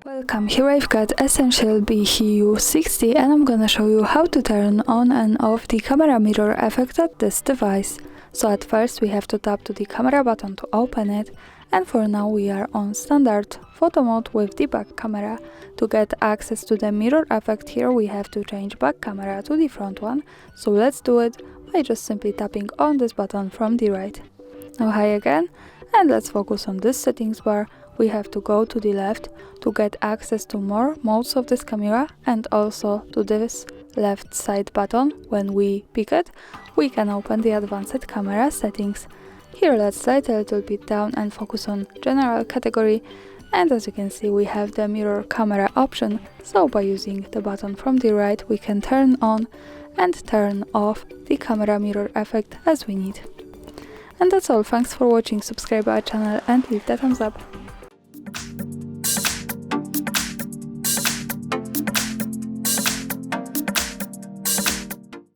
Welcome, here I've got EssentielB HeYou60 and I'm gonna show you how to turn on and off the camera mirror effect at this device. So at first we have to tap to the camera button to open it, and for now we are on standard photo mode with the back camera. To get access to the mirror effect here we have to change back camera to the front one, so let's do it by just simply tapping on this button from the right. Now hi again, and let's focus on this settings bar. We have to go to the left to get access to more modes of this camera, and also to this left side button. When we pick it, we can open the advanced camera settings. Here let's slide a little bit down and focus on general category, and as you can see we have the mirror camera option, so by using the button from the right we can turn on and turn off the camera mirror effect as we need. And that's all, thanks for watching, subscribe our channel and leave the thumbs up.